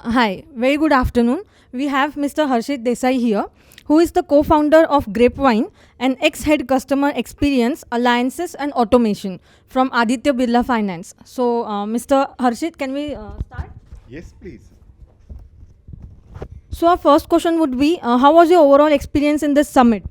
Hi, very good afternoon. We have Mr. Harshit Desai here, who is the co founder of Grapevine and ex head customer experience, alliances, and automation from Aditya Birla Finance. So, Mr. Harshit, can we start? Yes, please. So, our first question would be how was your overall experience in this summit?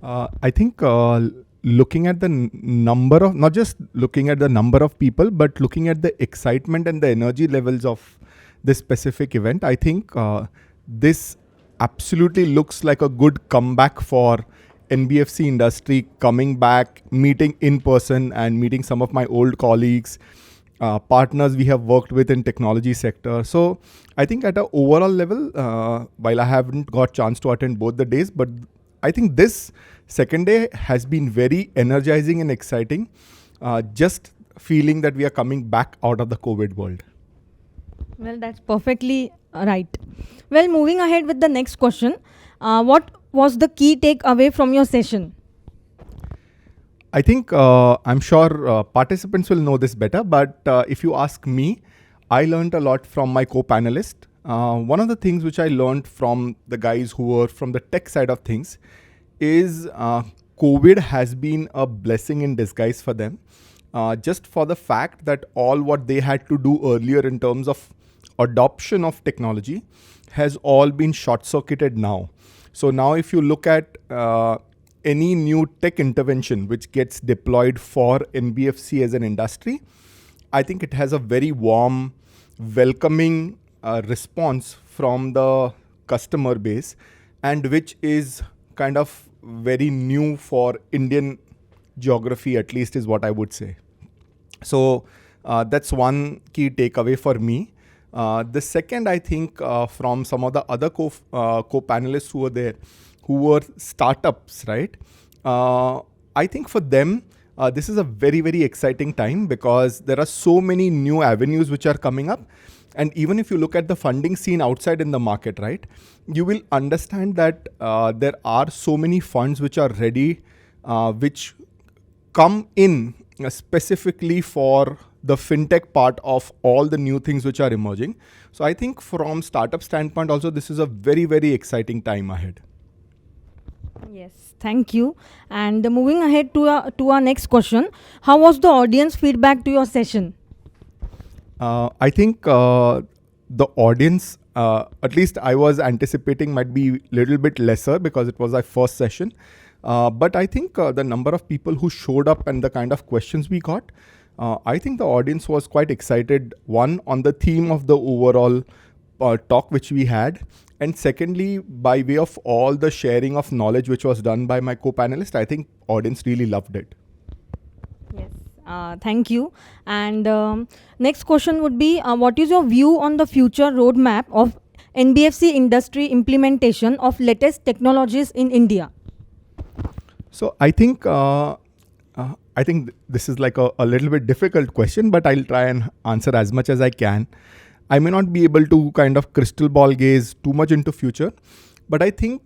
I think looking at the number of, not just looking at the number of people, but looking at the excitement and the energy levels of this specific event, I think this absolutely looks like a good comeback for NBFC industry, coming back, meeting in person and meeting some of my old colleagues, partners we have worked with in technology sector. So I think at an overall level, while I haven't got chance to attend both the days, but I think this second day has been very energizing and exciting. Just feeling that we are coming back out of the COVID world. Well, that's perfectly right. Well, moving ahead with the next question, what was the key takeaway from your session? I think I'm sure participants will know this better, but if you ask me, I learned a lot from my co-panelist. One of the things which I learned from the guys who were from the tech side of things is COVID has been a blessing in disguise for them. Just for the fact that all what they had to do earlier in terms of adoption of technology has all been short circuited now. So now if you look at any new tech intervention which gets deployed for NBFC as an industry, I think it has a very warm, welcoming response from the customer base, and which is kind of very new for Indian geography, at least, is what I would say. So that's one key takeaway for me. The second, I think, from some of the other co-panelists who were there, who were startups, right? I think for them, this is a very, very exciting time because there are so many new avenues which are coming up. And even if you look at the funding scene outside in the market, right, you will understand that there are so many funds which are ready, which come in specifically for the fintech part of all the new things which are emerging. So I think from startup standpoint also, this is a very, very exciting time ahead. Yes, thank you. And moving ahead to our next question, how was the audience feedback to your session? I think the audience, at least I was anticipating, might be a little bit lesser because it was our first session. But I think the number of people who showed up and the kind of questions we got, I think the audience was quite excited. One, on the theme of the overall talk which we had. And secondly, by way of all the sharing of knowledge which was done by my co-panelist, I think audience really loved it. Yes. Thank you. And next question would be what is your view on the future roadmap of NBFC industry implementation of latest technologies in India? So I think this is like a little bit difficult question, but I'll try and answer as much as I can. I may not be able to kind of crystal ball gaze too much into future, but I think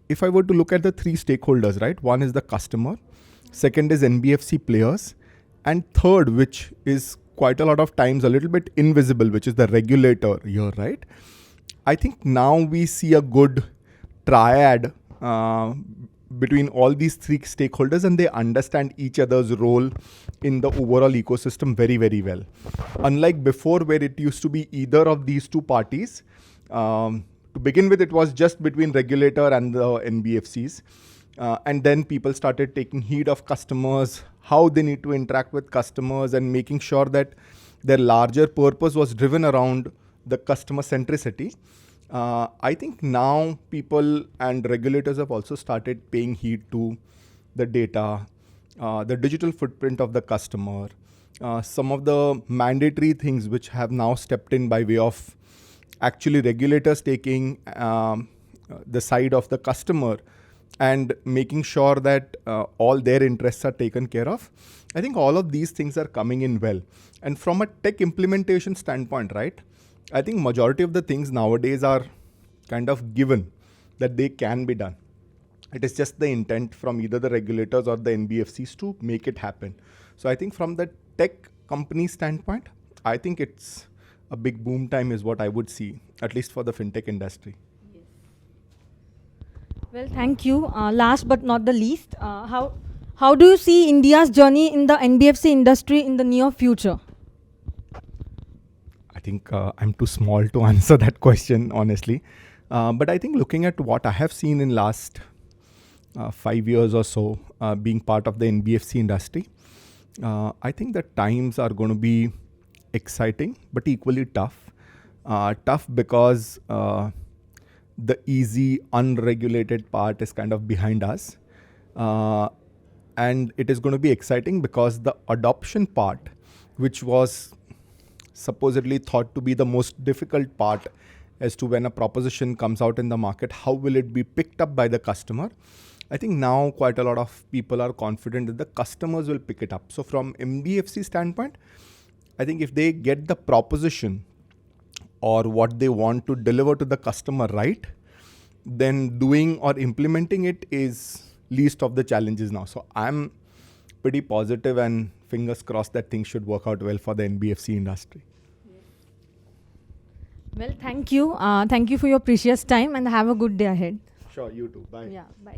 if I were to look at the three stakeholders, right? One is the customer, second is NBFC players, and third, which is quite a lot of times a little bit invisible, which is the regulator here, right? I think now we see a good triad between all these three stakeholders, and they understand each other's role in the overall ecosystem very, very well. Unlike before, where it used to be either of these two parties, to begin with, it was just between regulator and the NBFCs. And then people started taking heed of customers, how they need to interact with customers, and making sure that their larger purpose was driven around the customer centricity. I think now people and regulators have also started paying heed to the data, the digital footprint of the customer, some of the mandatory things which have now stepped in by way of actually regulators taking the side of the customer and making sure that all their interests are taken care of. I think all of these things are coming in well. And from a tech implementation standpoint, right, I think majority of the things nowadays are kind of given that they can be done. It is just the intent from either the regulators or the NBFCs to make it happen. So I think from the tech company standpoint, I think it's a big boom time is what I would see, at least for the fintech industry. Well, thank you. Last but not the least, how do you see India's journey in the NBFC industry in the near future? I think I'm too small to answer that question, honestly. But I think looking at what I have seen in last 5 years or so, being part of the NBFC industry, I think the times are going to be exciting, but equally tough. Tough because the easy, unregulated part is kind of behind us. And it is going to be exciting because the adoption part, which was supposedly thought to be the most difficult part as to when a proposition comes out in the market, how will it be picked up by the customer? I think now quite a lot of people are confident that the customers will pick it up. So from MBFC standpoint, I think if they get the proposition or what they want to deliver to the customer right, then doing or implementing it is least of the challenges now. So I'm pretty positive and fingers crossed that things should work out well for the NBFC industry. Well, thank you. Thank you for your precious time and have a good day ahead. Sure, you too. Bye. Yeah, bye.